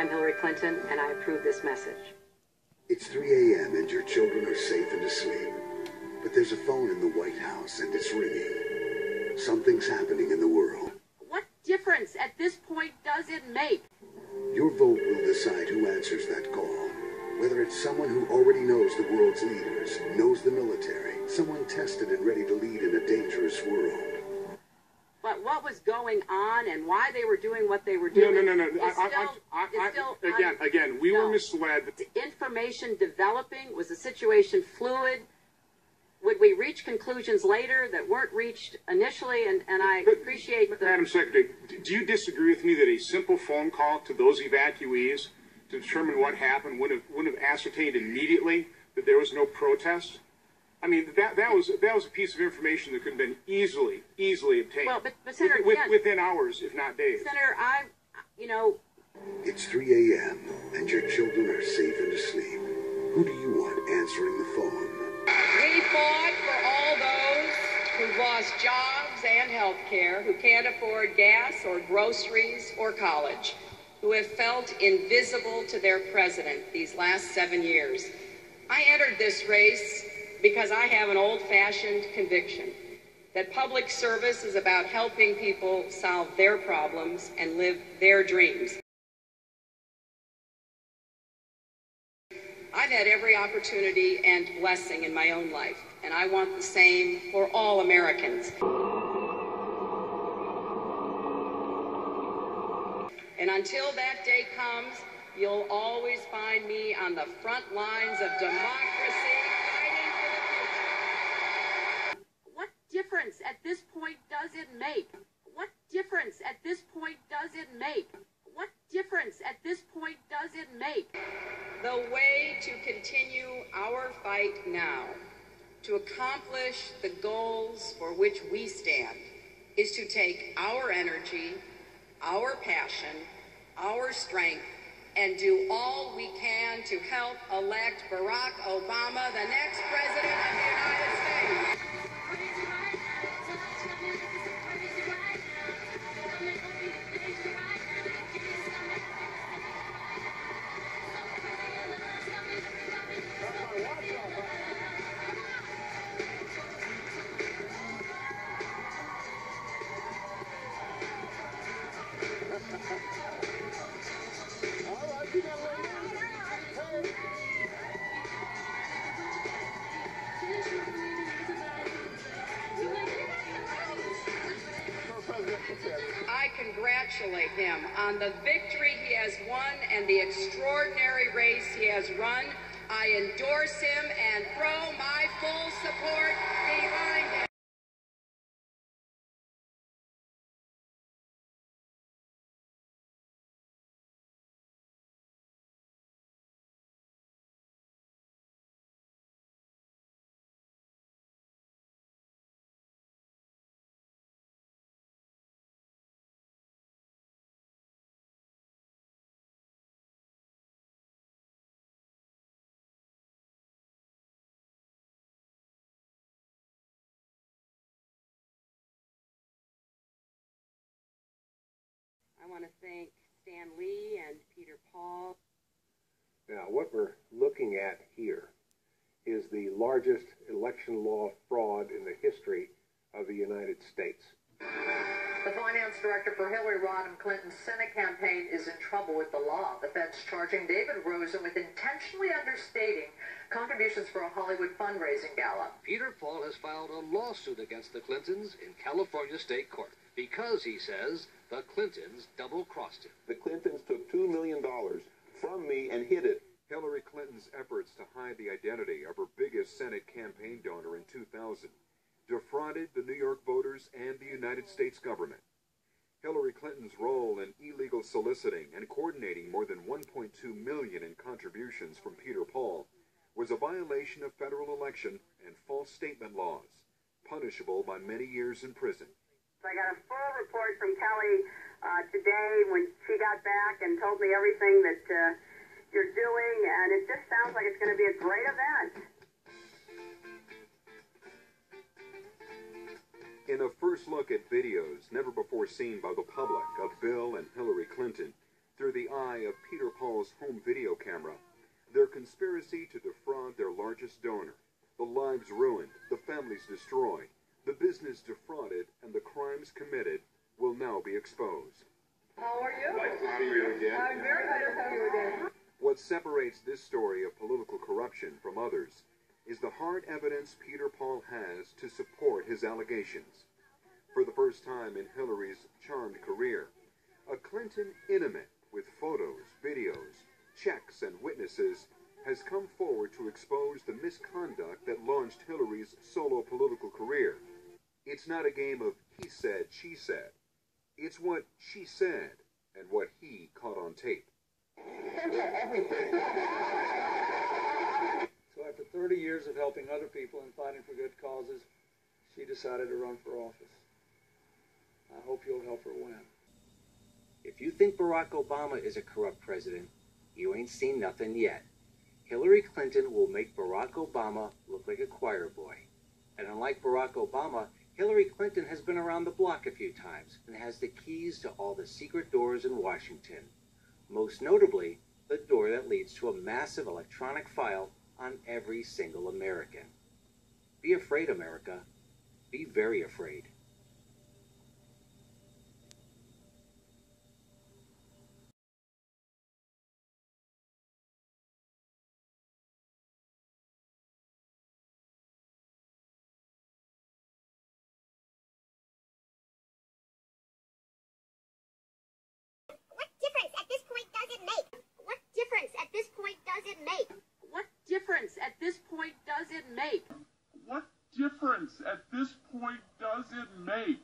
I'm Hillary Clinton, and I approve this message. It's 3 a.m. and your children are safe and asleep. But there's a phone in the White House and it's ringing. Something's happening in the world. What difference at this point does it make? Your vote will decide who answers that call. Whether it's someone who already knows the world's leaders, knows the military, someone tested and ready to lead in a dangerous world. But what was going on and why they were doing what they were doing? No. Again, we were misled. Information developing, was the situation fluid? Would we reach conclusions later that weren't reached initially? And I appreciate the... Madam Secretary, do you disagree with me that a simple phone call to those evacuees to determine what happened wouldn't have ascertained immediately that there was no protest? I mean, that was a piece of information that could have been easily obtained. Well, but Senator, within hours, if not days. Senator, It's 3 a.m. and your children are safe and asleep. Who do you want answering the phone? We fought for all those who've lost jobs and health care, who can't afford gas or groceries or college, who have felt invisible to their president these last 7 years. I entered this race because I have an old-fashioned conviction that public service is about helping people solve their problems and live their dreams. I've had every opportunity and blessing in my own life, and I want the same for all Americans. And until that day comes, you'll always find me on the front lines of democracy, fighting for the future. What difference at this point does it make? What difference at this point does it make? What difference at this point does it make? The way to continue our fight now, to accomplish the goals for which we stand, is to take our energy, our passion, our strength, and do all we can to help elect Barack Obama, the next president of the United States. I congratulate him on the victory he has won and the extraordinary race he has run. I endorse him and throw my full support behind him. I want to thank Stan Lee and Peter Paul. Now, what we're looking at here is the largest election law fraud in the history of the United States. The finance director for Hillary Rodham Clinton's Senate campaign is in trouble with the law. The Fed's charging David Rosen with intentionally understating contributions for a Hollywood fundraising gala. Peter Paul has filed a lawsuit against the Clintons in California State Court because, he says, the Clintons double-crossed him. The Clintons took $2 million from me and hid it. Hillary Clinton's efforts to hide the identity of her biggest Senate campaign donor in 2000 defrauded the New York voters and the United States government. Hillary Clinton's role in illegal soliciting and coordinating more than $1.2 million in contributions from Peter Paul was a violation of federal election and false statement laws, punishable by many years in prison. I got a full report from Kelly today when she got back and told me everything that you're doing, and it just sounds like it's going to be a great event. In a first look at videos never before seen by the public of Bill and Hillary Clinton through the eye of Peter Paul's home video camera, their conspiracy to defraud their largest donor, the lives ruined, the families destroyed, the business defrauded, and the crimes committed will now be exposed. How are you? Nice to see you again. I'm very glad to see you again. What separates this story of political corruption from others is the hard evidence Peter Paul has to support his allegations. For the first time in Hillary's charmed career, a Clinton intimate with photos, videos, checks, and witnesses has come forward to expose the misconduct that launched Hillary's solo political career. It's not a game of he said, she said. It's what she said and what he caught on tape. So after 30 years of helping other people and fighting for good causes, she decided to run for office. I hope you'll help her win. If you think Barack Obama is a corrupt president, you ain't seen nothing yet. Hillary Clinton will make Barack Obama look like a choir boy. And unlike Barack Obama, Hillary Clinton has been around the block a few times and has the keys to all the secret doors in Washington. Most notably, the door that leads to a massive electronic file on every single American. Be afraid, America. Be very afraid. What difference at this point does it make? What difference at this point does it make?